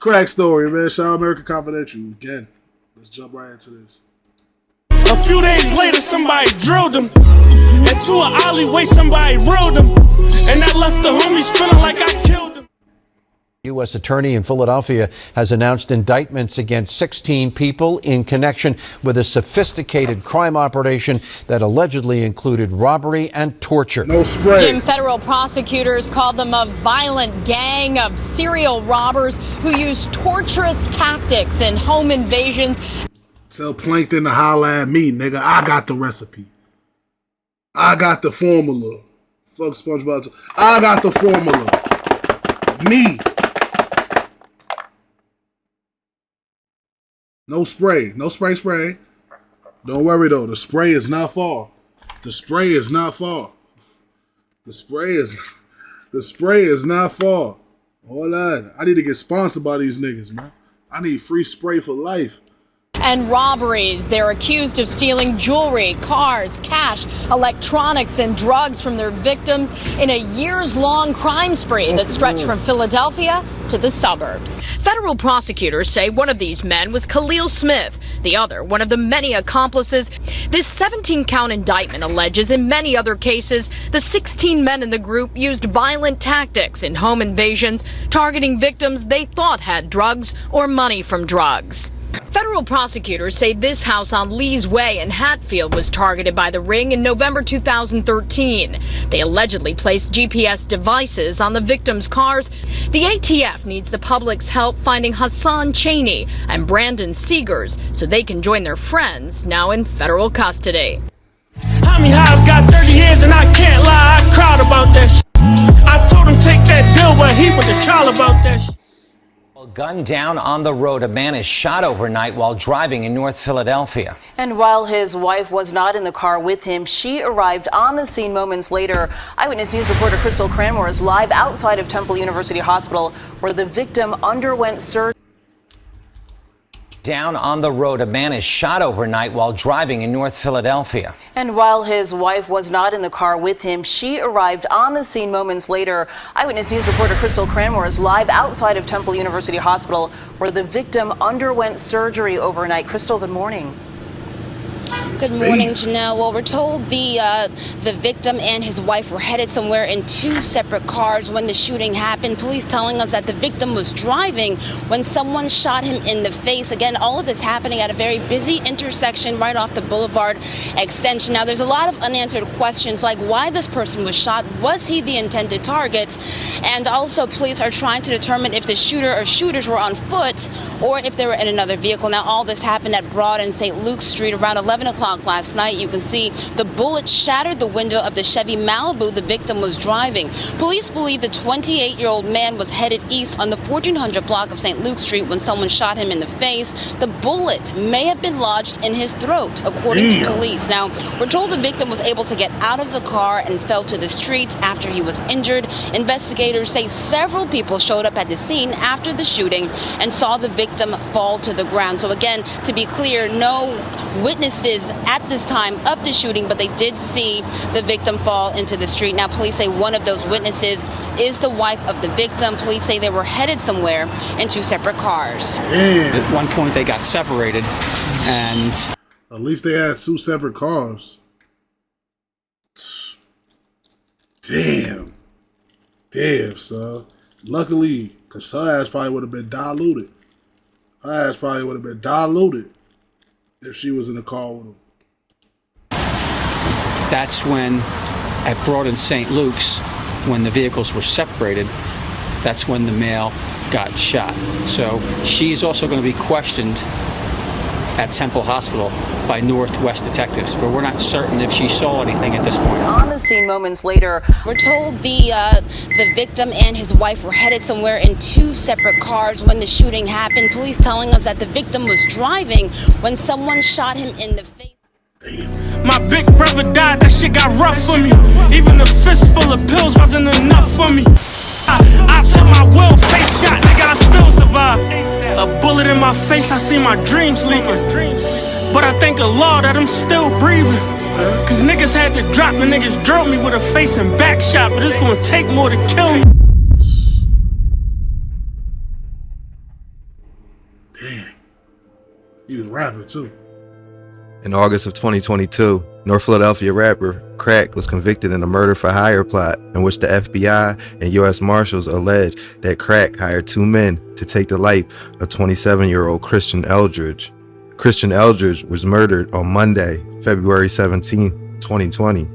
Crakk story, man. Shout out American Confidential. Again, let's jump right into this. A few days later, somebody drilled him. Into an alleyway, somebody reeled him. And that left the homies feeling like I killed him. U.S. Attorney in Philadelphia has announced indictments against 16 people in connection with a sophisticated crime operation that allegedly included robbery and torture. No spray. Jim, federal prosecutors called them a violent gang of serial robbers who used torturous tactics in home invasions. Tell Plankton to holla at me, nigga. I got the recipe. I got the formula. Fuck SpongeBob. I got the formula. Me. No spray. No spray. Don't worry though. The spray is not far. The spray is not far. The spray is not far. Hold on. I need to get sponsored by these niggas, man. I need free spray for life. And robberies. They're accused of stealing jewelry, cars, cash, electronics, and drugs from their victims in a years-long crime spree that stretched from Philadelphia to the suburbs. Federal prosecutors say one of these men was Khalil Smith, the other one of the many accomplices. This 17-count indictment alleges in many other cases the 16 men in the group used violent tactics in home invasions, targeting victims they thought had drugs or money from drugs. Federal prosecutors say this house on Lee's Way in Hatfield was targeted by the ring in November 2013. They allegedly placed GPS devices on the victims' cars. The ATF needs the public's help finding Hassan Cheney and Brandon Seegers so they can join their friends now in federal custody. Homie Highs got 30 years and I can't lie, I cried about that shit. I told him take that deal, but he went to trial about that shit. Gunned down on the road. A man is shot overnight while driving in North Philadelphia. And while his wife was not in the car with him, she arrived on the scene moments later. Eyewitness News reporter Crystal Cranmore is live outside of Temple University Hospital, where the victim underwent surgery. Down on the road. A man is shot overnight while driving in North Philadelphia. And while his wife was not in the car with him, she arrived on the scene moments later. Eyewitness News reporter Crystal Cranmore is live outside of Temple University Hospital, where the victim underwent surgery overnight. Crystal, good morning. Good morning, Janelle. Well, we're told the victim and his wife were headed somewhere in two separate cars when the shooting happened. Police telling us that the victim was driving when someone shot him in the face. Again, all of this happening at a very busy intersection right off the Boulevard extension. Now, there's a lot of unanswered questions like why this person was shot. Was he the intended target? And also, police are trying to determine if the shooter or shooters were on foot or if they were in another vehicle. Now, all this happened at Broad and St. Luke Street around 11 o'clock last night. You can see the bullet shattered the window of the Chevy Malibu the victim was driving. Police believe the 28-year-old man was headed east on the 1400 block of St. Luke Street when someone shot him in the face. The bullet may have been lodged in his throat, according to police. Now, we're told the victim was able to get out of the car and fell to the street after he was injured. Investigators say several people showed up at the scene after the shooting and saw the victim fall to the ground. So again, to be clear, no witnesses at this time of the shooting, but they did see the victim fall into the street. Now, police say one of those witnesses is the wife of the victim. Police say they were headed somewhere in two separate cars. Damn. At one point, they got separated, and at least they had two separate cars. Damn, son. Luckily, because her ass probably would have been diluted. Her ass probably would have been diluted if she was in the car with him. that's when, at Broad and St. Luke's, when the vehicles were separated, that's when the male got shot. So she's also going to be questioned at Temple Hospital by Northwest detectives, but we're not certain if she saw anything at this point. On the scene moments later, we're told the victim and his wife were headed somewhere in two separate cars when the shooting happened. Police telling us that the victim was driving when someone shot him in the face. My big brother died, that shit got rough for me. Even a fistful of pills wasn't enough for me. I took my will, face shot, nigga, I still survive. A bullet in my face, I see my dreams leaving. But I thank Allah that I'm still breathing. Cause niggas had to drop me, niggas drilled me with a face and back shot. But it's gonna take more to kill me. Damn. He was rapping too. In August of 2022, North Philadelphia rapper Crakk was convicted in a murder-for-hire plot in which the FBI and U.S. Marshals alleged that Crakk hired two men to take the life of 27-year-old Christian Eldridge. Christian Eldridge was murdered on Monday, February 17, 2020.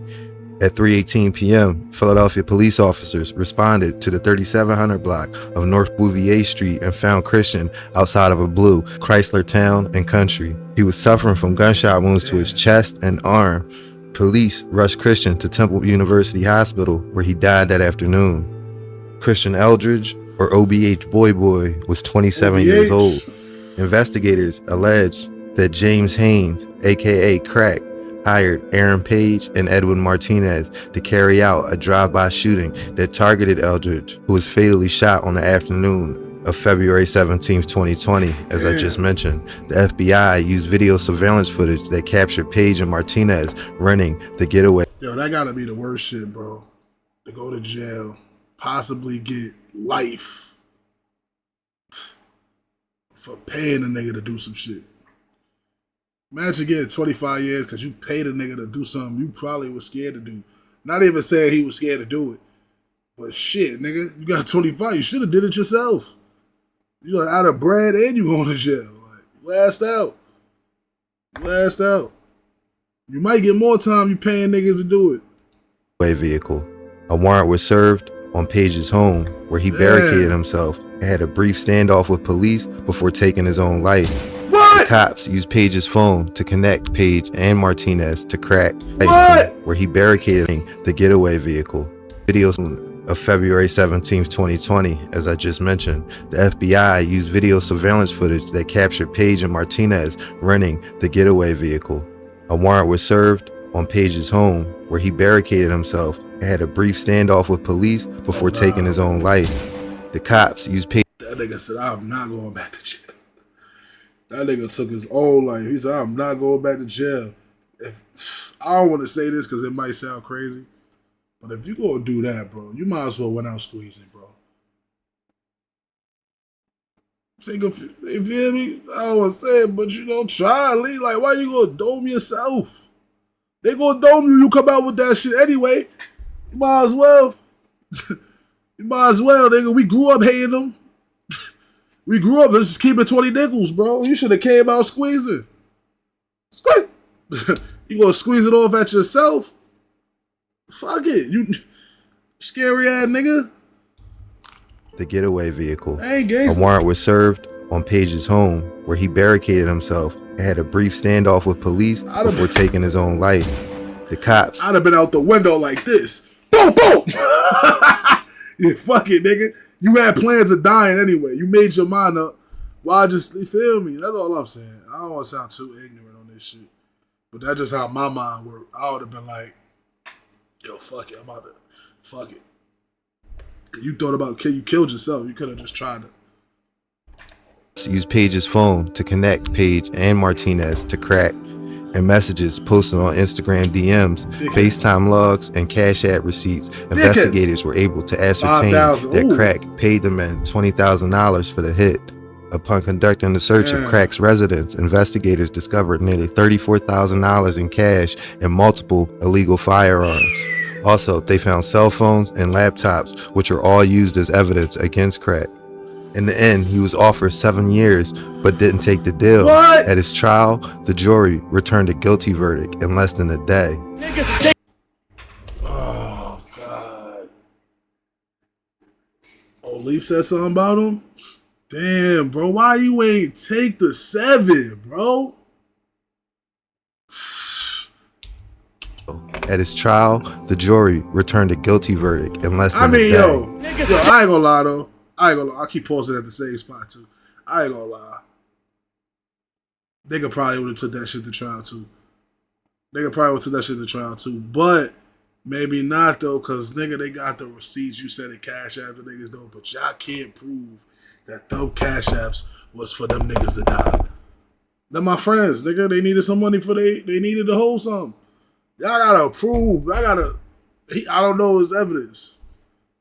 At 3:18 p.m., Philadelphia police officers responded to the 3700 block of North Bouvier Street and found Christian outside of a blue Chrysler Town and Country. He was suffering from gunshot wounds to his chest and arm. Police rushed Christian to Temple University Hospital, where he died that afternoon. Christian Eldridge, or OBH Boy Boy, was 27 years old. Investigators alleged that James Haynes, aka Crakk, hired Aaron Page and Edwin Martinez to carry out a drive-by shooting that targeted Eldridge, who was fatally shot on the afternoon of February 17, 2020. As I just mentioned, the FBI used video surveillance footage that captured Page and Martinez running the getaway. Yo, that gotta be the worst shit, bro. To go to jail, possibly get life for paying a nigga to do some shit. Imagine getting 25 years because you paid a nigga to do something you probably was scared to do. Not even saying he was scared to do it. But shit, nigga, you got 25. You should have did it yourself. You out of bread and you going to jail. Like, last out. Last out. You might get more time you paying niggas to do it. Vehicle. A warrant was served on Page's home, where he barricaded himself and had a brief standoff with police before taking his own life. What? The cops used Page's phone to connect Page and Martinez to Crakk, where he barricaded the getaway vehicle. Videos of February 17, 2020, as I just mentioned, the FBI used video surveillance footage that captured Page and Martinez running the getaway vehicle. A warrant was served on Page's home, where he barricaded himself and had a brief standoff with police before taking his own life. The cops used Page. That nigga said, I'm not going back to jail. That nigga took his own life. He said, I'm not going back to jail. I don't want to say this because it might sound crazy, but if you gonna do that, bro, you might as well went out squeezing, bro. You feel me? I don't want to say it, but you know, try, Lee. Like, why you gonna dome yourself? They gonna dome you. You come out with that shit anyway. You might as well. You might as well, nigga. We grew up hating them. We grew up, let's just keep it 20 nickels, bro. You should have came out squeezing. Squeeze. You gonna squeeze it off at yourself? Fuck it. You scary ass nigga. The getaway vehicle. Hey, a warrant was served on Page's home, where he barricaded himself and had a brief standoff with police before taking his own life. The cops. I'd have been out the window like this. Boom, boom. Yeah, fuck it, nigga. You had plans of dying anyway. You made your mind up. Why just, you feel me? That's all I'm saying. I don't want to sound too ignorant on this shit. But that's just how my mind worked. I would have been like, yo, fuck it. I'm out there. Fuck it. You thought about, you killed yourself. You could have just tried to. Used Page's phone to connect Page and Martinez to Crakk, and messages posted on Instagram DMs, FaceTime logs, and Cash App receipts. Investigators were able to ascertain that Crakk paid the men $20,000 for the hit. Upon conducting the search of Crack's residence, investigators discovered nearly $34,000 in cash and multiple illegal firearms. Also, they found cell phones and laptops, which are all used as evidence against Crakk. In the end, he was offered 7 years, but didn't take the deal. What? At his trial, the jury returned a guilty verdict in less than a day. Oh, God. Oh, Leaf said something about him? Damn, bro. Why you ain't take the 7, bro? At his trial, the jury returned a guilty verdict in less than a day. Yo, I ain't gonna lie, though. I keep pausing at the same spot, too. I ain't gonna lie. They could probably would have took that shit to trial, too. But maybe not, though, because, nigga, they got the receipts. You said it Cash App the niggas, though, but y'all can't prove that them Cash Apps was for them niggas to die. They're my friends, nigga. They needed some money they needed to hold something. Y'all gotta prove. I don't know his evidence.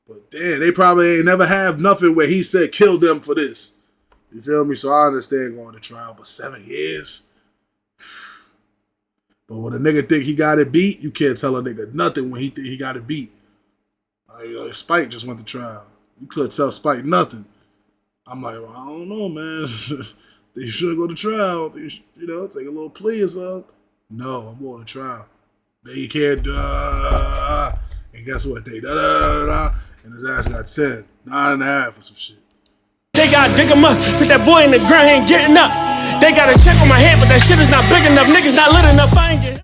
But damn, they probably ain't never have nothing where he said kill them for this. You feel me? So I understand going to trial, but 7 years? But when a nigga think he got it beat, you can't tell a nigga nothing when he think he got it beat. Spike just went to trial. You couldn't tell Spike nothing. I'm like, well, I don't know, man. You should go to trial. Take a little plea or something. No, I'm going to trial. They can't, and guess what? They and his ass got 10, 9.5 or some shit. They gotta dig him up, put that boy in the ground, he ain't getting up. They gotta check on my head, but that shit is not big enough. Niggas not lit enough, I ain't getting.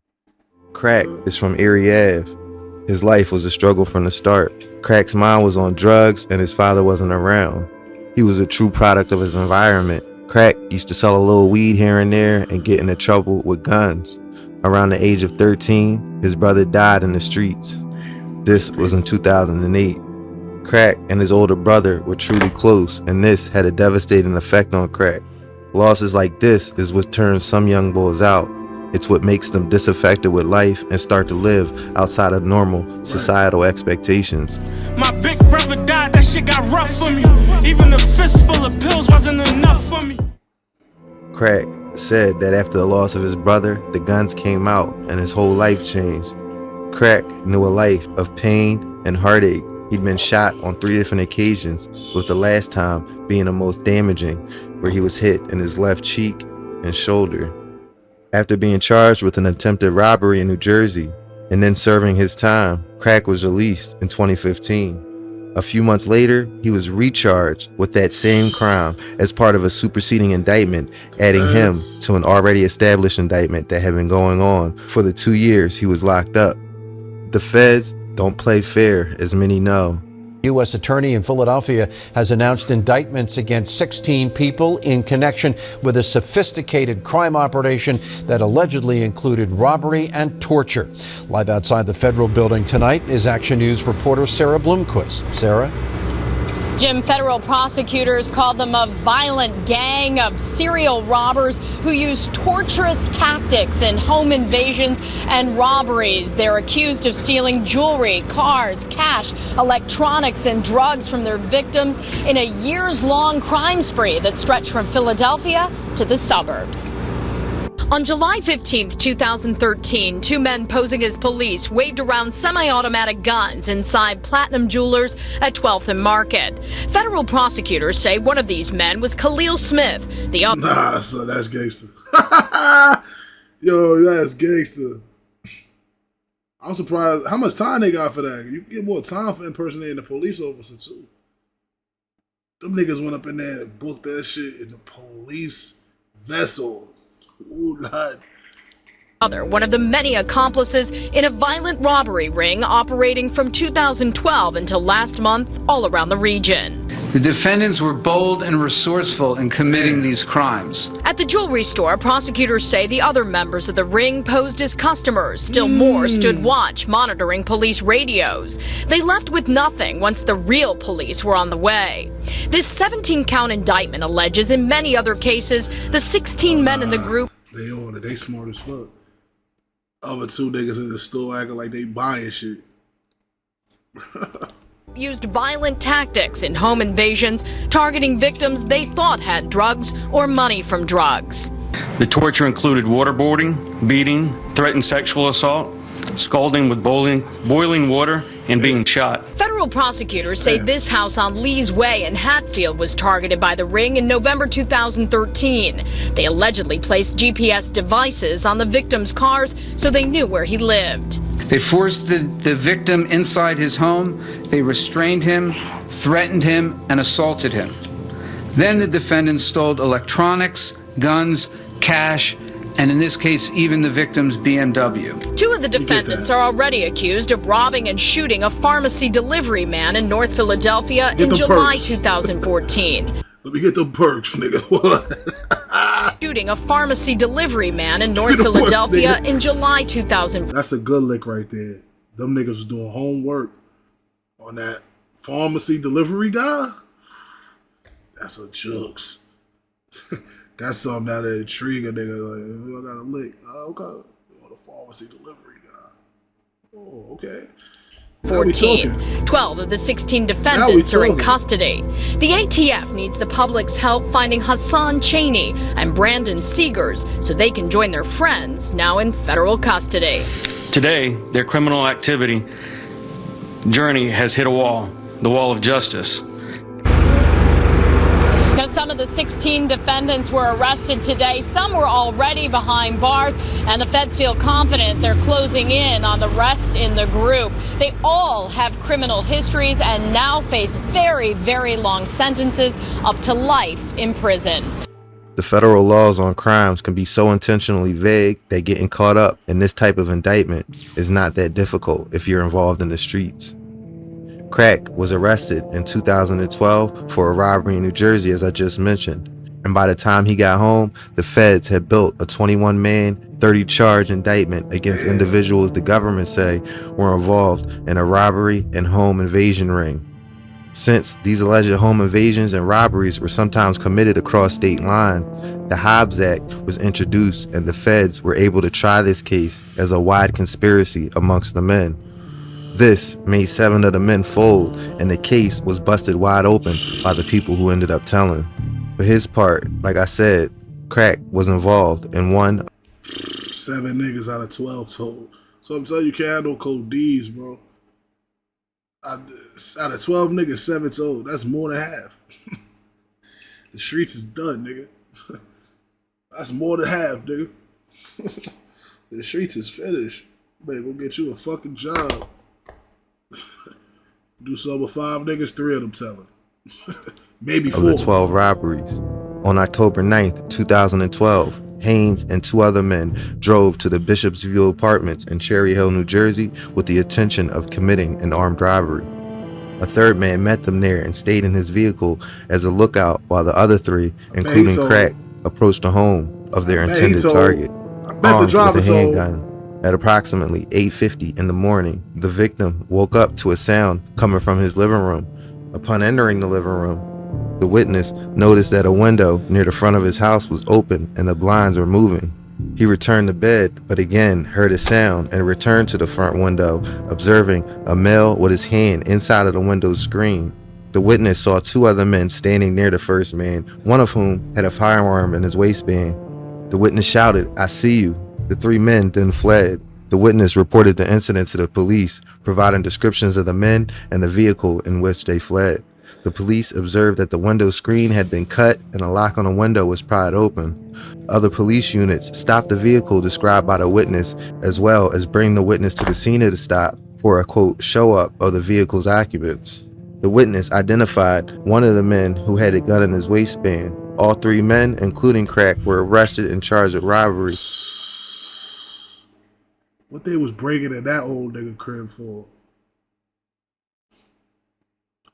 Crakk is from Erie Ave. His life was a struggle from the start. Crack's mom was on drugs and his father wasn't around. He was a true product of his environment. Crakk used to sell a little weed here and there and get into trouble with guns. Around the age of 13, his brother died in the streets. This was in 2008. Crakk and his older brother were truly close, and this had a devastating effect on Crakk. Losses like this is what turns some young boys out. It's what makes them disaffected with life and start to live outside of normal societal expectations. My big brother died, that shit got rough for me. Even a fistful of pills wasn't enough for me. Crakk said that after the loss of his brother, the guns came out and his whole life changed. Crakk knew a life of pain and heartache. He'd been shot on 3 different occasions, with the last time being the most damaging, where he was hit in his left cheek and shoulder. After being charged with an attempted robbery in New Jersey and then serving his time, Crakk was released in 2015. A few months later, he was recharged with that same crime as part of a superseding indictment, adding him to an already established indictment that had been going on for the 2 years he was locked up. The feds don't play fair, as many know. U.S. attorney in Philadelphia has announced indictments against 16 people in connection with a sophisticated crime operation that allegedly included robbery and torture. Live outside the federal building tonight is Action News reporter Sarah Bloomquist. Sarah? Jim, federal prosecutors called them a violent gang of serial robbers who use torturous tactics in home invasions and robberies. They're accused of stealing jewelry, cars, cash, electronics, and drugs from their victims in a years-long crime spree that stretched from Philadelphia to the suburbs. On July 15, 2013, 2 men posing as police waved around semi-automatic guns inside Platinum Jewelers at 12th and Market. Federal prosecutors say one of these men was Khalil Smith. The other... Nah, so that's gangster. Yo, that's gangster. I'm surprised how much time they got for that. You get more time for impersonating a police officer, too. Them niggas went up in there and booked that shit in the police vessel. Ooh, Lord. One of the many accomplices in a violent robbery ring operating from 2012 until last month all around the region. The defendants were bold and resourceful in committing these crimes. At the jewelry store, prosecutors say the other members of the ring posed as customers. Still more stood watch, monitoring police radios. They left with nothing once the real police were on the way. This 17-count indictment alleges in many other cases the 16 men in the group. They on it. They smart as fuck. Other 2 niggas in the store acting like they buying shit. Used violent tactics in home invasions, targeting victims they thought had drugs or money from drugs. The torture included waterboarding, beating, threatened sexual assault, scalding with boiling water, and being shot. Federal prosecutors say this house on Lee's Way in Hatfield was targeted by the ring in November 2013. They allegedly placed GPS devices on the victim's cars so they knew where he lived. They forced the victim inside his home. They restrained him, threatened him, and assaulted him. Then the defendants stole electronics, guns, cash, and in this case, even the victim's BMW. 2 of the defendants are already accused of robbing and shooting a pharmacy delivery man in North Philadelphia in July 2014. Let me get the perks, nigga. Shooting a pharmacy delivery man in North Philadelphia in July 2000. That's a good lick right there. Them niggas was doing homework on that pharmacy delivery guy. That's a jokes. That's something that intrigue a nigga. Like, I got a lick. Okay. Oh, the pharmacy delivery guy. Oh, okay. Now we 14. talking. 12 of the 16 Now we defendants are in talking. custody. The ATF needs the public's help finding Hassan Cheney and Brandon Seegers so they can join their friends now in federal custody. Today, their criminal activity journey has hit a wall, the wall of justice. Now, some of the 16 defendants were arrested today. Some were already behind bars, and the feds feel confident they're closing in on the rest in the group. They all have criminal histories and now face very, very long sentences, up to life in prison. The federal laws on crimes can be so intentionally vague that getting caught up in this type of indictment is not that difficult if you're involved in the streets. Crakk was arrested in 2012 for a robbery in New Jersey, as I just mentioned. And by the time he got home, the feds had built a 21-man, 30-charge indictment against individuals the government say were involved in a robbery and home invasion ring. Since these alleged home invasions and robberies were sometimes committed across state lines, the Hobbs Act was introduced and the feds were able to try this case as a wide conspiracy amongst the men. This made 7 of the men fold, and the case was busted wide open by the people who ended up telling. For his part, like I said, Crakk was involved in 7 niggas out of 12 told. So I'm telling you, can't have no cold D's, bro. Out of 12 niggas, 7 told. That's more than half. The streets is done, nigga. That's more than half, nigga. The streets is finished. Babe, go get you a fucking job. Do something with 5 niggas, 3 of them telling. Maybe 4. of the 12 robberies. On October 9th, 2012, Haynes and 2 other men drove to the Bishop's View Apartments in Cherry Hill, New Jersey with the intention of committing an armed robbery. A 3rd man met them there and stayed in his vehicle as a lookout while the other 3, including Crakk, approached the home of their intended target, armed with a handgun. At approximately 8:50 in the morning, the victim woke up to a sound coming from his living room. Upon entering the living room, the witness noticed that a window near the front of his house was open and the blinds were moving. He returned to bed, but again heard a sound and returned to the front window, observing a male with his hand inside of the window's screen. The witness saw 2 other men standing near the first man, one of whom had a firearm in his waistband. The witness shouted, "I see you." The 3 men then fled. The witness reported the incident to the police, providing descriptions of the men and the vehicle in which they fled. The police observed that the window screen had been cut and a lock on the window was pried open. Other police units stopped the vehicle described by the witness, as well as bring the witness to the scene of the stop for a, quote, show-up of the vehicle's occupants. The witness identified one of the men who had a gun in his waistband. All 3 men, including Crakk, were arrested and charged with robbery. What they was breaking in that old nigga crib for?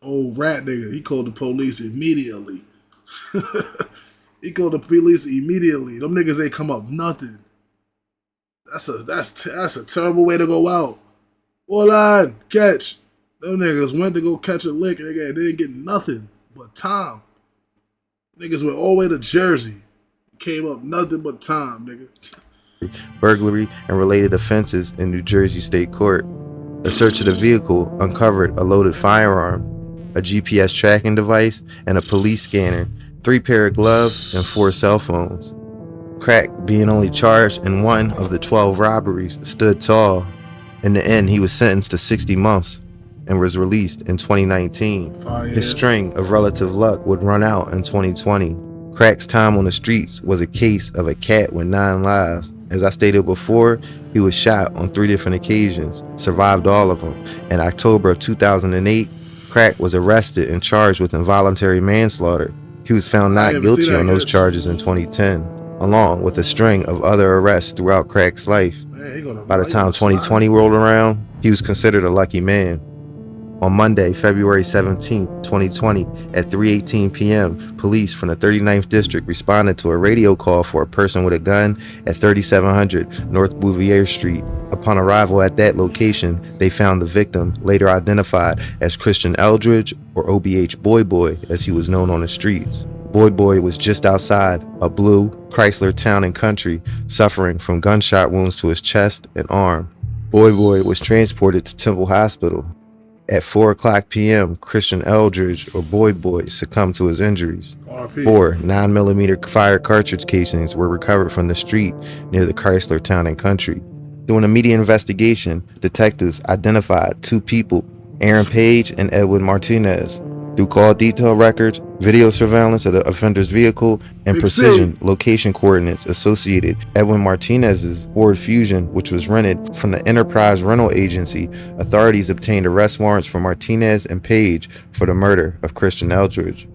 Old rat nigga, he called the police immediately. He called the police immediately. Them niggas ain't come up nothing. That's a terrible way to go out. Hold on, catch. Them niggas went to go catch a lick and they didn't get nothing but time. Niggas went all the way to Jersey. Came up nothing but time, nigga. Burglary and related offenses in New Jersey State Court. A search of the vehicle uncovered a loaded firearm, a GPS tracking device, and a police scanner, 3 pair of gloves, and 4 cell phones. Crakk, being only charged in 1 of the 12 robberies, stood tall. In the end, he was sentenced to 60 months and was released in 2019. His string of relative luck would run out in 2020. Crakk's time on the streets was a case of a cat with 9 lives. As I stated before, he was shot on 3 different occasions, survived all of them. In October of 2008, Crakk was arrested and charged with involuntary manslaughter. He was found not guilty on those charges in 2010, along with a string of other arrests throughout Crakk's life. By the time 2020 rolled around, he was considered a lucky man. On Monday, February 17, 2020, at 3:18 p.m., police from the 39th District responded to a radio call for a person with a gun at 3700 North Bouvier Street. Upon arrival at that location, they found the victim, later identified as Christian Eldridge, or OBH Boy Boy, as he was known on the streets. Boy Boy was just outside a blue Chrysler Town & Country, suffering from gunshot wounds to his chest and arm. Boy Boy was transported to Temple Hospital. At 4 o'clock p.m., Christian Eldridge, or Boy Boy, succumbed to his injuries. RP. 4 9mm fire cartridge casings were recovered from the street near the Chrysler Town and Country. Through an immediate investigation, detectives identified 2 people, Aaron Page and Edwin Martinez. Through call detail records, video surveillance of the offender's vehicle, and precision location coordinates associated Edwin Martinez's Ford Fusion, which was rented from the Enterprise Rental Agency, authorities obtained arrest warrants for Martinez and Page for the murder of Christian Eldridge.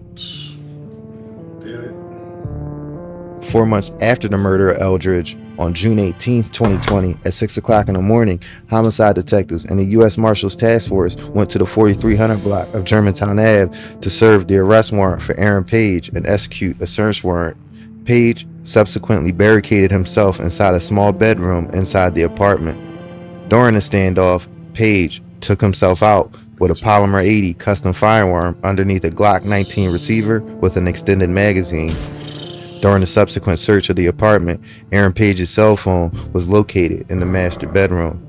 4 months after the murder of Eldridge, on June 18, 2020, at 6 o'clock in the morning, homicide detectives and the U.S. Marshals Task Force went to the 4300 block of Germantown Ave to serve the arrest warrant for Aaron Page and execute a search warrant. Page subsequently barricaded himself inside a small bedroom inside the apartment. During the standoff, Page took himself out with a Polymer 80 custom firearm underneath a Glock 19 receiver with an extended magazine. During the subsequent search of the apartment, Aaron Page's cell phone was located in the master bedroom.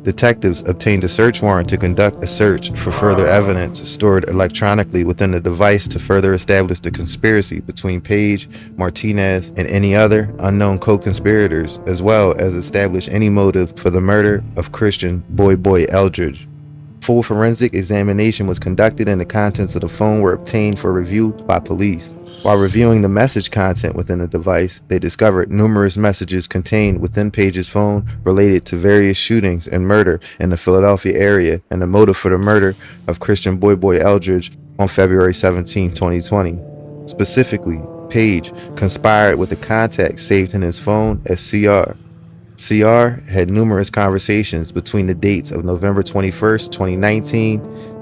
Detectives obtained a search warrant to conduct a search for further evidence stored electronically within the device to further establish the conspiracy between Page, Martinez, and any other unknown co-conspirators, as well as establish any motive for the murder of Christian Boy Boy Eldridge. Full forensic examination was conducted and the contents of the phone were obtained for review by police. While reviewing the message content within the device, they discovered numerous messages contained within Page's phone related to various shootings and murder in the Philadelphia area and the motive for the murder of Christian Boy Boy Eldridge on February 17, 2020. Specifically, Page conspired with the contact saved in his phone as CR. CR had numerous conversations between the dates of November 21st, 2019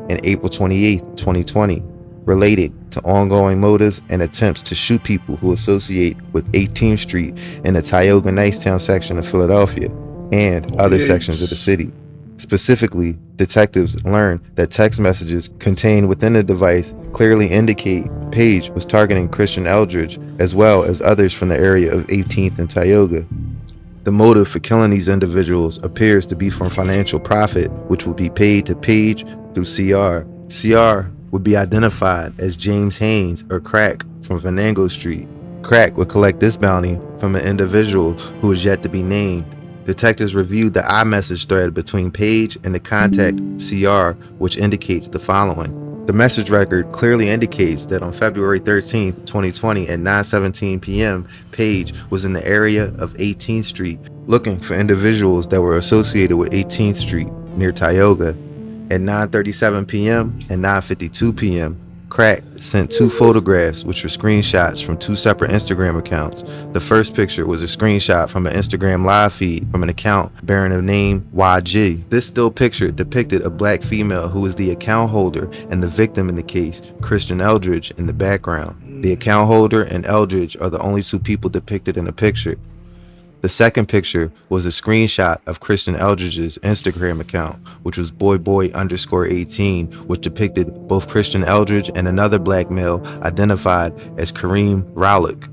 and April 28th, 2020, related to ongoing motives and attempts to shoot people who associate with 18th Street in the Tioga Nicetown section of Philadelphia and other sections of the city. Specifically, detectives learned that text messages contained within the device clearly indicate Page was targeting Christian Eldridge as well as others from the area of 18th and Tioga. The motive for killing these individuals appears to be from financial profit, which would be paid to Page through CR. CR would be identified as James Haynes or Crakk from Venango Street. Crakk would collect this bounty from an individual who is yet to be named. Detectives reviewed the iMessage thread between Page and the contact CR, which indicates the following. The message record clearly indicates that on February 13, 2020 at 9:17 p.m., Page was in the area of 18th Street looking for individuals that were associated with 18th Street near Tioga. At 9:37 p.m. and 9:52 p.m., Crakk sent 2 photographs which were screenshots from 2 separate Instagram accounts. The first picture was a screenshot from an Instagram live feed from an account bearing the name YG. This still picture depicted a black female who was the account holder and the victim in the case, Christian Eldridge, in the background. The account holder and Eldridge are the only 2 people depicted in the picture. The second picture was a screenshot of Christian Eldridge's Instagram account, which was boyboy_18, which depicted both Christian Eldridge and another black male identified as Kareem Rowlick.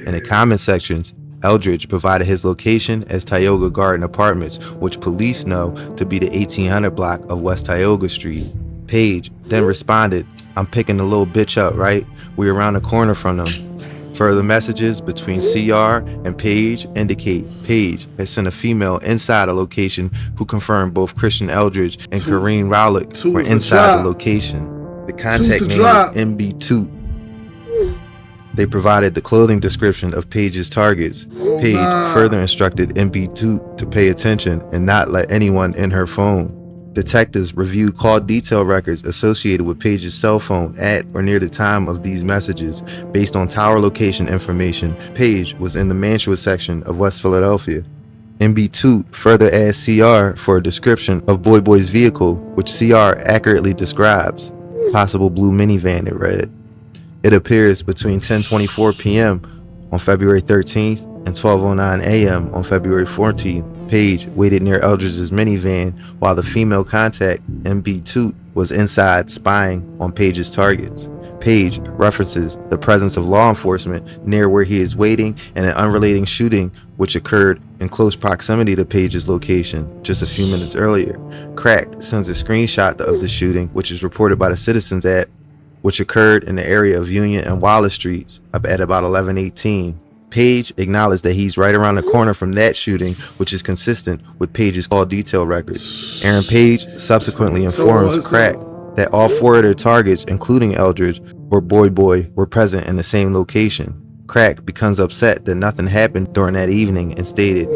In the comment sections, Eldridge provided his location as Tioga Garden Apartments, which police know to be the 1800 block of West Tioga Street. Page then responded, "I'm picking the little bitch up, right? We're around the corner from them." Further messages between CR and Page indicate Page has sent a female inside a location who confirmed both Christian Eldridge and Kareem Rowlick were inside the location. The contact name is MB2. They provided the clothing description of Page's targets. Page further instructed MB2 to pay attention and not let anyone in her phone. Detectives reviewed call detail records associated with Page's cell phone at or near the time of these messages. Based on tower location information, Page was in the Mantua section of West Philadelphia. MB2 further asked CR for a description of Boy Boy's vehicle, which CR accurately describes. Possible blue minivan, it read. It appears between 10:24 p.m. on February 13th and 12:09 a.m. on February 14th. Page waited near Eldridge's minivan while the female contact, MB2, was inside spying on Page's targets. Page references the presence of law enforcement near where he is waiting and an unrelated shooting which occurred in close proximity to Page's location just a few minutes earlier. Crakk sends a screenshot of the shooting, which is reported by the Citizens app, which occurred in the area of Union and Wallace Streets up at about 11:18. Page acknowledged that he's right around the corner from that shooting, which is consistent with Page's call detail records. Aaron Page subsequently informs Crakk that all 4 of their targets, including Eldridge or Boy, were present in the same location. Crakk becomes upset that nothing happened during that evening and stated,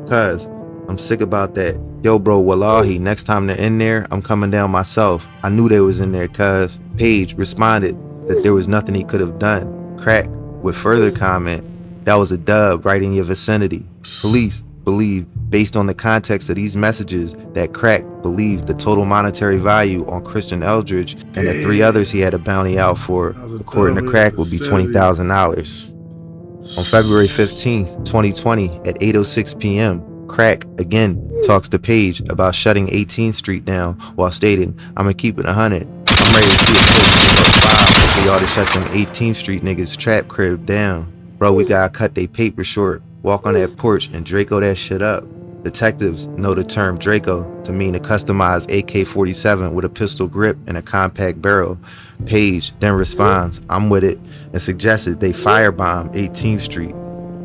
"Cuz, I'm sick about that. Yo bro, wallahi, next time they're in there, I'm coming down myself. I knew they was in there, cuz." Page responded that there was nothing he could have done. Crakk would further comment, "That was a dub right in your vicinity." Police believe, based on the context of these messages, that Crakk believed the total monetary value on Christian Eldridge and the 3 others he had a bounty out for, according to Crakk, would be $20,000. On February 15th, 2020, at 8:06 p.m., Crakk again talks to Page about shutting 18th Street down while stating, "I'm gonna keep it 100. I'm ready to see a post for y'all to shut them 18th Street niggas trap crib down. Bro, we gotta cut they paper short. Walk on that porch and Draco that shit up." Detectives know the term Draco to mean a customized AK-47 with a pistol grip and a compact barrel. Page then responds, "I'm with it," and suggested they firebomb 18th Street.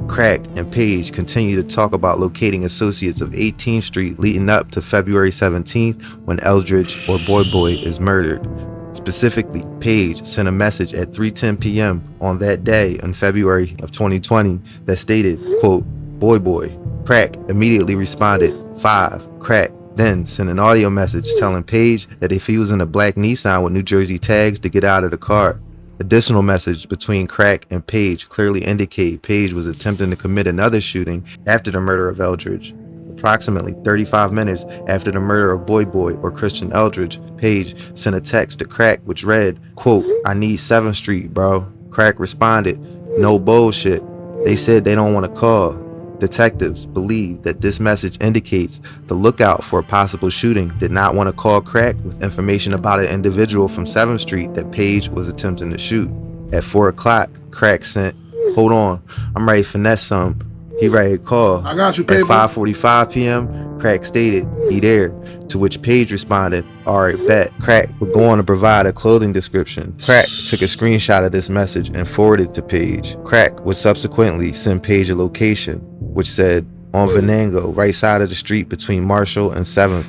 Crakk and Page continue to talk about locating associates of 18th Street leading up to February 17th when Eldridge or Boy is murdered. Specifically, Page sent a message at 3:10 p.m. on that day in February of 2020 that stated, quote, Boy. Crakk immediately responded, 5. Crakk then sent an audio message telling Page that if he was in a black Nissan with New Jersey tags to get out of the car. Additional message between Crakk and Page clearly indicate Page was attempting to commit another shooting after the murder of Eldridge. Approximately 35 minutes after the murder of Boy or Christian Eldridge, Page sent a text to Crakk which read, quote, "I need 7th Street, bro." Crakk responded, "No bullshit. They said they don't want to call." Detectives believe that this message indicates the lookout for a possible shooting did not want to call Crakk with information about an individual from 7th Street that Page was attempting to shoot. At 4 o'clock, Crakk sent, "Hold on, I'm ready to finesse some. He ready to call." I got you, paper. At 5:45 p.m., Crakk stated, "He there," to which Page responded, "Alright, bet." Crakk would go on to provide a clothing description. Crakk took a screenshot of this message and forwarded it to Page. Crakk would subsequently send Page a location, which said, "On Venango, right side of the street between Marshall and 7th.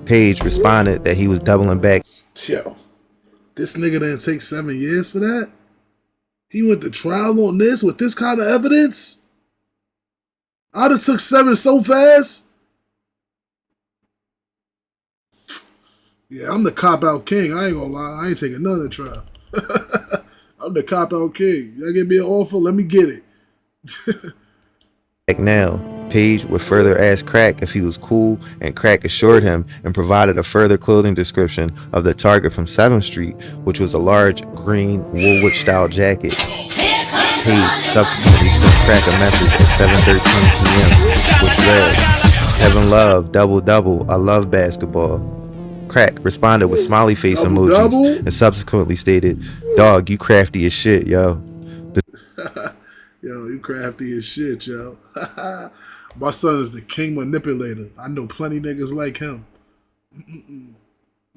Page responded that he was doubling back. Yo, this nigga didn't take 7 years for that? He went to trial on this with this kind of evidence? I'd have took 7 so fast. Yeah, I'm the cop-out king. I ain't gonna lie. I ain't taking none of the trial. I'm the cop-out king. Y'all give me an offer, let me get it. Now, Page would further ask Crakk if he was cool, and Crakk assured him and provided a further clothing description of the target from 7th Street, which was a large green Woolwich-style jacket. Page subsequently sent Crakk a message at 7:13 p.m., which read, "Kevin Love, double, I love basketball." Crakk responded with smiley face emojis and subsequently stated, "Dog, you crafty as shit, yo." Yo, you crafty as shit, yo. My son is the king manipulator. I know plenty niggas like him.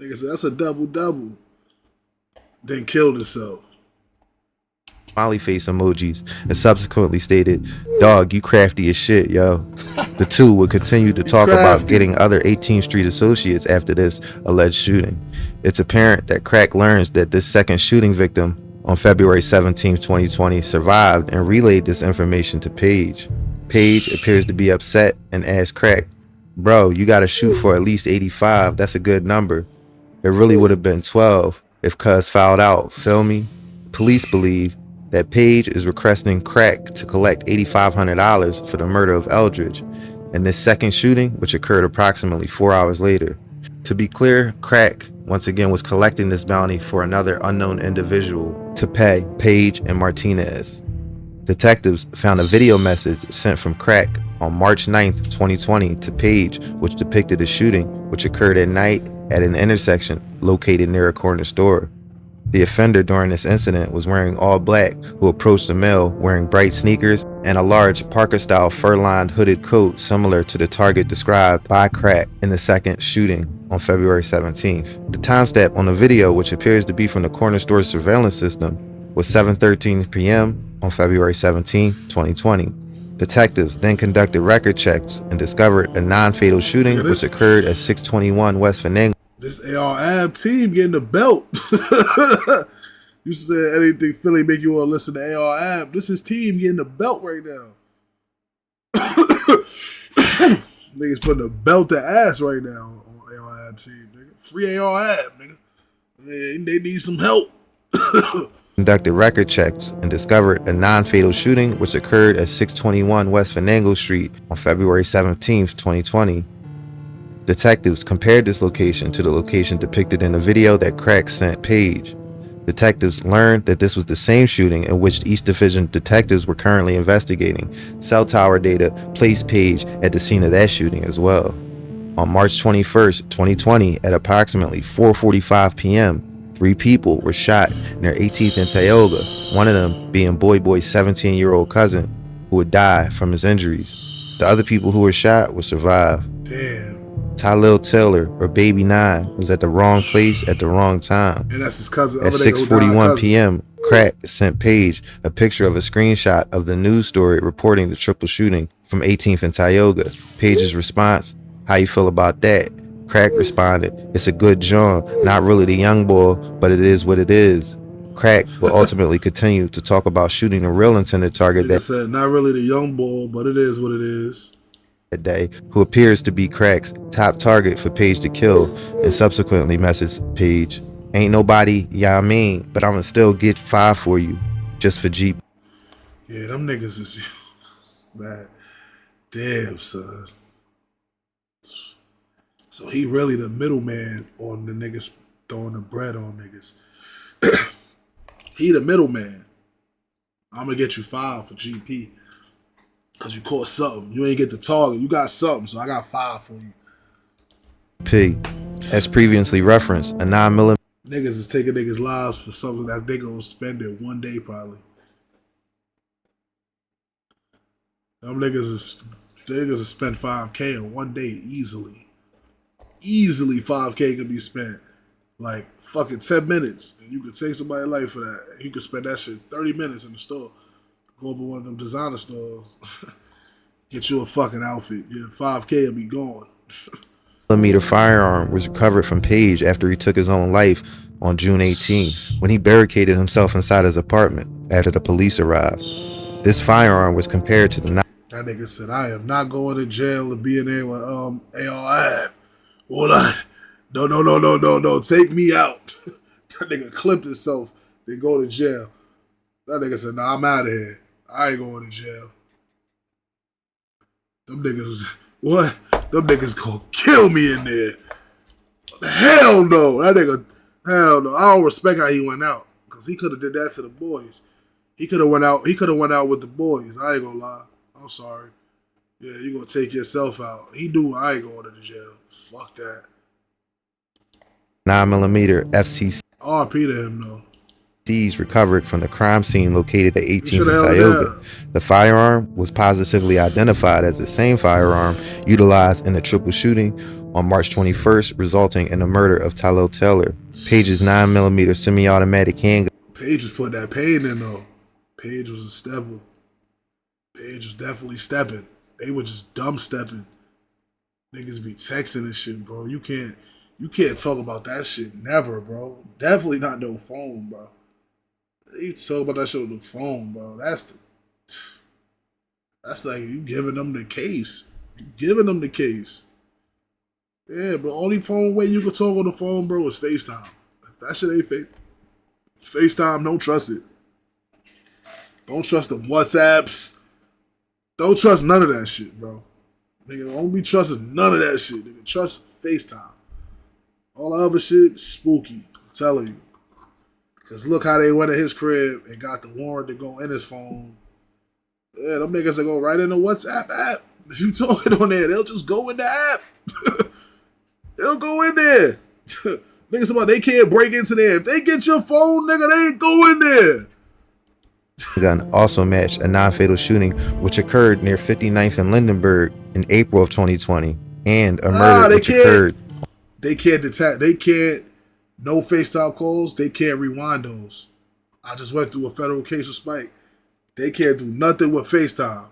Nigga said, that's a double. Then killed himself. Smiley face emojis and subsequently stated, "Dog, you crafty as shit, yo." The two would continue to talk about getting other 18th Street associates after this alleged shooting. It's apparent that Crakk learns that this second shooting victim on February 17, 2020 survived and relayed this information to Page. Page appears to be upset and asks Crakk, "Bro, you gotta shoot for at least 85. That's a good number. It really would have been 12 if cuz fouled out, feel me?" Police believe that Page is requesting Crakk to collect $8,500 for the murder of Eldridge and this second shooting, which occurred approximately 4 hours later. To be clear, Crakk once again was collecting this bounty for another unknown individual to pay Page and Martinez. Detectives found a video message sent from Crakk on March 9th, 2020 to Page, which depicted a shooting which occurred at night at an intersection located near a corner store. The offender during this incident was wearing all black, who approached the male wearing bright sneakers and a large Parker-style fur-lined hooded coat similar to the target described by Crakk in the second shooting on February 17th. The timestamp on the video, which appears to be from the corner store's surveillance system, was 7:13 p.m. on February 17, 2020. Detectives then conducted record checks and discovered a non-fatal shooting which occurred at 621 West Venango. This AR-AB team getting the belt. You said anything Philly make you want to listen to AR-AB. This is team getting the belt right now. Niggas putting a belt to ass right now on AR-AB team, nigga. Free AR-AB, nigga. They need some help. Conducted record checks and discovered a non-fatal shooting which occurred at 621 West Venango Street on February 17, 2020. Detectives compared this location to the location depicted in the video that Crakk sent Page. Detectives learned that this was the same shooting in which East Division detectives were currently investigating. Cell tower data placed Page at the scene of that shooting as well. On March 21st, 2020, at approximately 4:45 p.m., 3 people were shot near 18th and Tioga, one of them being Boy's 17-year-old cousin, who would die from his injuries. The other people who were shot would survive. Damn. Tylil Taylor, or Baby 9, was at the wrong place at the wrong time. And that's his cousin. At 6:41 p.m., Crakk sent Page a picture of a screenshot of the news story reporting the triple shooting from 18th and Tioga. Page's response, "How you feel about that?" Crakk responded, "It's a good John, not really the young boy, but it is what it is." Crakk will ultimately continue to talk about shooting the real intended target that said, "Not really the young boy, but it is what it is." That day, who appears to be Crack's top target for Page to kill, and subsequently messaged Page, "Ain't nobody, yeah I mean, but I'ma still get 5 for you, just for Jeep." Yeah, them niggas is bad. Damn, son. So he really the middleman on the niggas throwing the bread on niggas. He the middleman. I'm gonna get you 5 for GP. Cause you caught something. You ain't get the target. You got something, so I got 5 for you. P. As previously referenced, a 9mm. Niggas is taking niggas' lives for something that they gonna spend it one day probably. Them niggas is spend 5K in one day easily. Easily 5K can be spent. Like fucking 10 minutes. And you could take somebody's life for that. You could spend that shit 30 minutes in the store. Go up to one of them designer stores. Get you a fucking outfit. Your 5K will be gone. Millimeter firearm was recovered from Page after he took his own life on June 18th, when he barricaded himself inside his apartment after the police arrived. This firearm was compared to the That nigga said, "I am not going to jail and being there with AR-AB. Hold on. No. Take me out." That nigga clipped himself, then go to jail. That nigga said, "Nah, I'm out of here. I ain't going to jail." Them niggas, what? Them niggas gonna kill me in there. Hell no. That nigga, hell no. I don't respect how he went out. Cause he could have did that to the boys. He could have went out with the boys. I ain't gonna lie. I'm sorry. Yeah, you gonna take yourself out. He knew I ain't going to the jail. Fuck that. 9mm FCC. RP to him though. Recovered from the crime scene located at 18th and Tioga. The firearm was positively identified as the same firearm utilized in the triple shooting on March 21st, resulting in the murder of Tylil Taylor. Page's 9mm semi-automatic handgun. Page was putting that pain in though. Page was a stepper. Page was definitely stepping. They were just dumb stepping. Niggas be texting and shit, bro. You can't talk about that shit never, bro. Definitely not no phone, bro. You talk about that shit on the phone, bro. That's like you giving them the case. You giving them the case. Yeah, but only phone way you can talk on the phone, bro, is FaceTime. If that shit ain't FaceTime, don't trust it. Don't trust them WhatsApps. Don't trust none of that shit, bro. Nigga, don't be trusting none of that shit. Nigga, trust FaceTime. All the other shit, spooky. I'm telling you. Because look how they went at his crib and got the warrant to go in his phone. Yeah, them niggas will go right in the WhatsApp app. If you talking on there, they'll just go in the app. They'll go in there. Niggas about they can't break into there. If they get your phone, nigga, they ain't going there. Gun also matched a non-fatal shooting which occurred near 59th and Lindenberg in April of 2020, and a murder which occurred. They can't detect. They can't. No FaceTime calls. They can't rewind those. I just went through a federal case with Spike. They can't do nothing with FaceTime.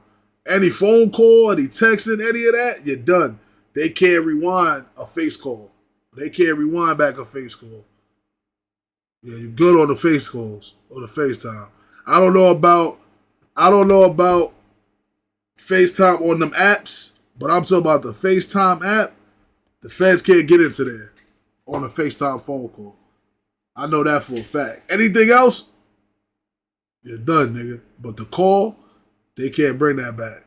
Any phone call, any texting, any of that, you're done. They can't rewind a face call. They can't rewind back a face call. Yeah, you're good on the face calls or the FaceTime. I don't know about FaceTime on them apps, but I'm talking about the FaceTime app. The feds can't get into there on a FaceTime phone call. I know that for a fact. Anything else, you're done, nigga. But the call, they can't bring that back.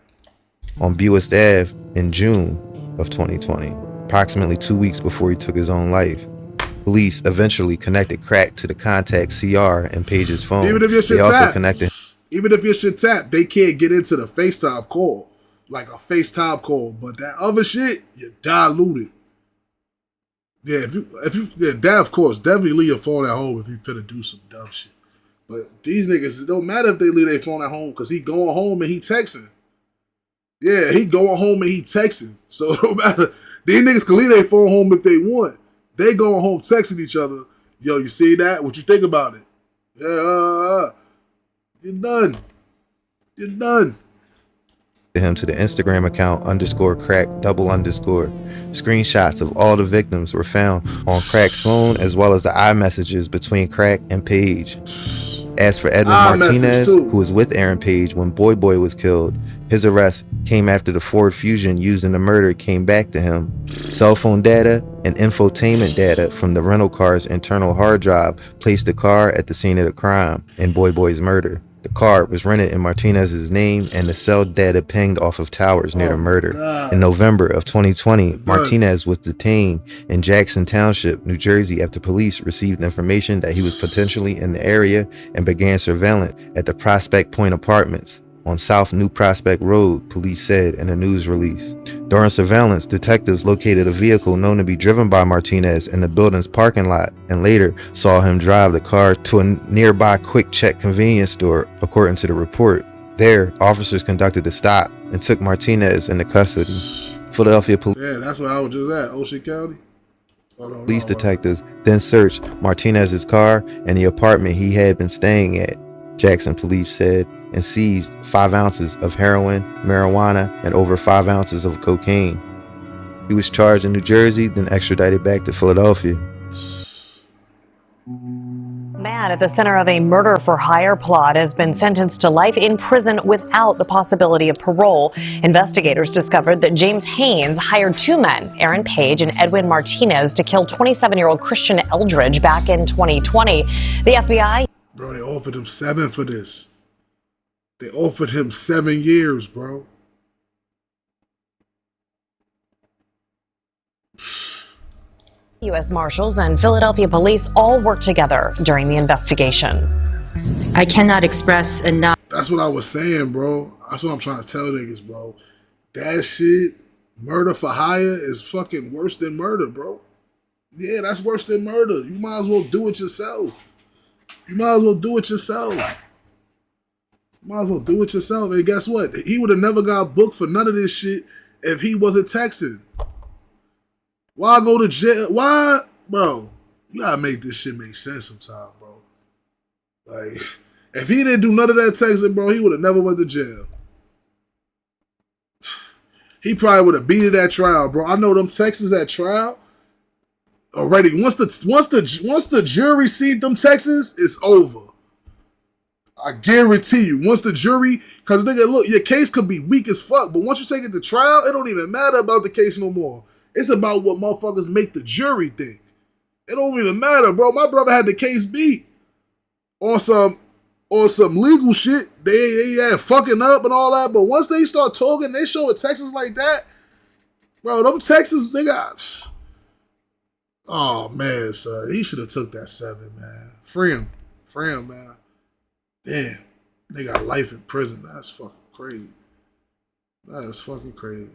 On Buist Ave in June of 2020, approximately 2 weeks before he took his own life. Police eventually connected Crakk to the contact CR and Page's phone. Even if your shit tapped, they can't get into the FaceTime call. Like a FaceTime call. But that other shit, you're diluted. Yeah, that of course, definitely leave your phone at home if you finna do some dumb shit. But these niggas, it don't matter if they leave their phone at home because he going home and he texting. Yeah, he going home and he texting. So it don't matter. These niggas can leave their phone home if they want. They going home texting each other. Yo, you see that? What you think about it? Yeah, you're done. You're done. Him to the Instagram account _Crakk_. Screenshots of all the victims were found on Crack's phone, as well as the iMessages between Crakk and Page. As for Edwin Martinez, who was with Aaron Page when Boy Boy was killed, his arrest came after the Ford Fusion used in the murder came back to him. Cell phone data and infotainment data from the rental car's internal hard drive placed the car at the scene of the crime in Boy Boy's murder. The car was rented in Martinez's name, and the cell data pinged off of towers near the murder. God. In November of 2020, Martinez was detained in Jackson Township, New Jersey, after police received information that he was potentially in the area and began surveillance at the Prospect Point Apartments on South New Prospect Road, police said in a news release. During surveillance, detectives located a vehicle known to be driven by Martinez in the building's parking lot and later saw him drive the car to a nearby Quick Check convenience store, according to the report. There, officers conducted a stop and took Martinez into custody. Philadelphia police. Yeah, that's where I was just at, Ocean County. Police detectives then searched Martinez's car and the apartment he had been staying at, Jackson police said, and seized 5 ounces of heroin, marijuana, and over 5 ounces of cocaine. He was charged in New Jersey, then extradited back to Philadelphia. Man at the center of a murder-for-hire plot has been sentenced to life in prison without the possibility of parole. Investigators discovered that James Haynes hired 2 men, Aaron Page and Edwin Martinez, to kill 27-year-old Christian Eldridge back in 2020. The FBI... Bro, they offered him 7 for this. They offered him 7 years, bro. U.S. Marshals and Philadelphia police all worked together during the investigation. I cannot express enough. That's what I was saying, bro. That's what I'm trying to tell niggas, bro. That shit, murder for hire, is fucking worse than murder, bro. Yeah, that's worse than murder. You might as well do it yourself. You might as well do it yourself. Might as well do it yourself. And guess what? He would have never got booked for none of this shit if he wasn't texting. Why go to jail? Why? Bro, you gotta make this shit make sense sometime, bro. Like, if he didn't do none of that texting, bro, he would have never went to jail. He probably would have beat it at trial, bro. I know them texts at trial already. Once the jury see them texts, it's over. I guarantee you, once the jury, because nigga, look, your case could be weak as fuck, but once you take it to trial, it don't even matter about the case no more. It's about what motherfuckers make the jury think. It don't even matter, bro. My brother had the case beat on some legal shit. They had fucking up and all that, but once they start talking, they show Texas like that, bro. Them Texas, they got. Oh man, son, he should have took that 7, man. Free him, man. Damn, they got life in prison. That's fucking crazy. That is fucking crazy.